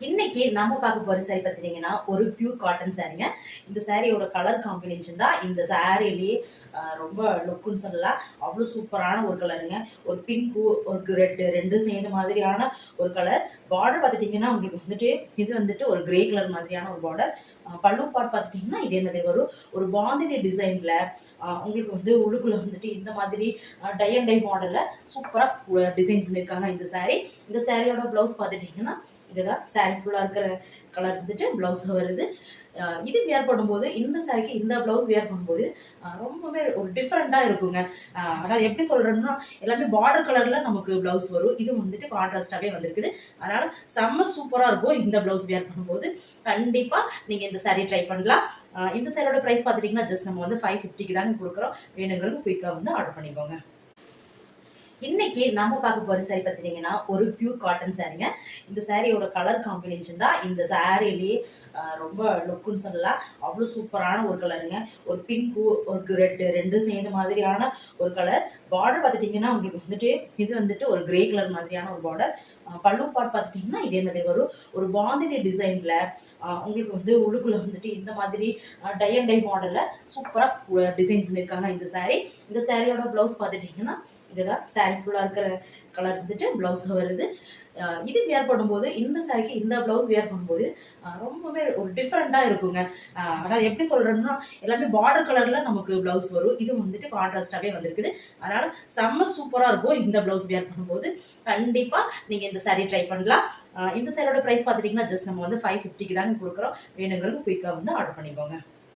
இன்னைக்கு நம்ம பார்க்க போற சாரி பார்த்தீங்கன்னா ஒரு பியூர் காட்டன் சாரீங்க. இந்த சாரியோட கலர் காம்பினேஷன் தான் இந்த சாரிலேயே ரொம்ப லுக்குன்னு சொல்லலாம். அவ்வளோ சூப்பரான ஒரு கலருங்க. ஒரு பிங்க்கு ஒரு ரெட்டு ரெண்டும் சேர்ந்த மாதிரியான ஒரு கலர். பார்டர் பார்த்துட்டிங்கன்னா உங்களுக்கு வந்துட்டு இது வந்துட்டு ஒரு கிரே கலர் மாதிரியான ஒரு பார்டர். பல்லு பார்ட் பார்த்துட்டிங்கன்னா இதே மாதிரி வரும். ஒரு பாந்தினி டிசைனில் உங்களுக்கு வந்து உள்ளுக்குள்ள வந்துட்டு இந்த மாதிரி டை அண்ட் டை மாடலில் சூப்பராக டிசைன் பண்ணியிருக்காங்க இந்த சாரீ. இந்த சாரியோட ப்ளவுஸ் பார்த்துட்டிங்கன்னா இதுதான் சாரி ஃபுல்லாக இருக்கிற கலர் வந்துட்டு ப்ளவுஸ் வருது. இது வியர் பண்ணும்போது இந்த சாரிக்கு இந்த ப்ளவுஸ் வியர் பண்ணும்போது ரொம்பவே ஒரு டிஃப்ரெண்ட்டாக இருக்குங்க. அதாவது எப்படி சொல்கிறேன்னா எல்லாமே பார்டர் கலரில் நமக்கு ப்ளவுஸ் வரும். இது வந்துட்டு கான்ட்ராஸ்டாகவே வந்திருக்குது. அதனால் செம்ம சூப்பராக இருக்கும் இந்த ப்ளவுஸ் வியர் பண்ணும்போது. கண்டிப்பாக நீங்கள் இந்த சாரீ ட்ரை பண்ணலாம். இந்த சாரியோட ப்ரைஸ் பார்த்துட்டிங்கன்னா ஜஸ்ட் நம்ம வந்து 550க்கு தாங்க கொடுக்குறோம். வேணுங்கிறது குயிக்காக வந்து ஆர்டர் பண்ணிக்கோங்க. இன்னைக்கு நம்ம பார்க்க போற சாரி பார்த்தீங்கன்னா ஒரு பியூர் காட்டன் சாரீங்க. இந்த சாரியோட கலர் காம்பினேஷன் தான் இந்த சாரிலேயே ரொம்ப லுக்குன்னு சொல்லலாம். அவ்வளோ சூப்பரான ஒரு கலருங்க. ஒரு பிங்க்கு ஒரு ரெட்டு ரெண்டும் சேர்ந்த மாதிரியான ஒரு கலர். பார்டர் பார்த்துட்டிங்கன்னா உங்களுக்கு வந்துட்டு இது வந்துட்டு ஒரு கிரே கலர் மாதிரியான ஒரு பார்டர். பல்லு பார்ட் பார்த்துட்டிங்கன்னா இதே மாதிரி வரும். ஒரு பாந்தினி டிசைனில் உங்களுக்கு வந்து உள்ளுக்குள்ள வந்துட்டு இந்த மாதிரி டை அண்ட் டை மாடலில் சூப்பராக டிசைன் பண்ணியிருக்காங்க இந்த சாரீ. இந்த சாரியோட ப்ளவுஸ் பார்த்துட்டிங்கன்னா இதுதான் சாரி ஃபுல்லாக இருக்கிற கலர் வந்துட்டு ப்ளவுஸ் வருது. இது வியர் பண்ணும்போது இந்த சாரிக்கு இந்த ப்ளவுஸ் வியர் பண்ணும்போது ரொம்பவே ஒரு டிஃப்ரெண்ட்டாக இருக்குங்க. அதாவது எப்படி சொல்கிறேன்னா எல்லாமே பார்டர் கலரில் நமக்கு ப்ளவுஸ் வரும். இது வந்துட்டு கான்ட்ராஸ்டாகவே வந்திருக்குது. அதனால் செம்ம சூப்பராக இருக்கும் இந்த ப்ளவுஸ் வியர் பண்ணும்போது. கண்டிப்பாக நீங்கள் இந்த சாரீ ட்ரை பண்ணலாம். இந்த சாரியோட ப்ரைஸ் பார்த்துட்டிங்கன்னா ஜஸ்ட் நம்ம வந்து 550க்கு தாங்க கொடுக்குறோம். வேணுங்கிறது குயிக்காக வந்து ஆர்டர் பண்ணிக்கோங்க.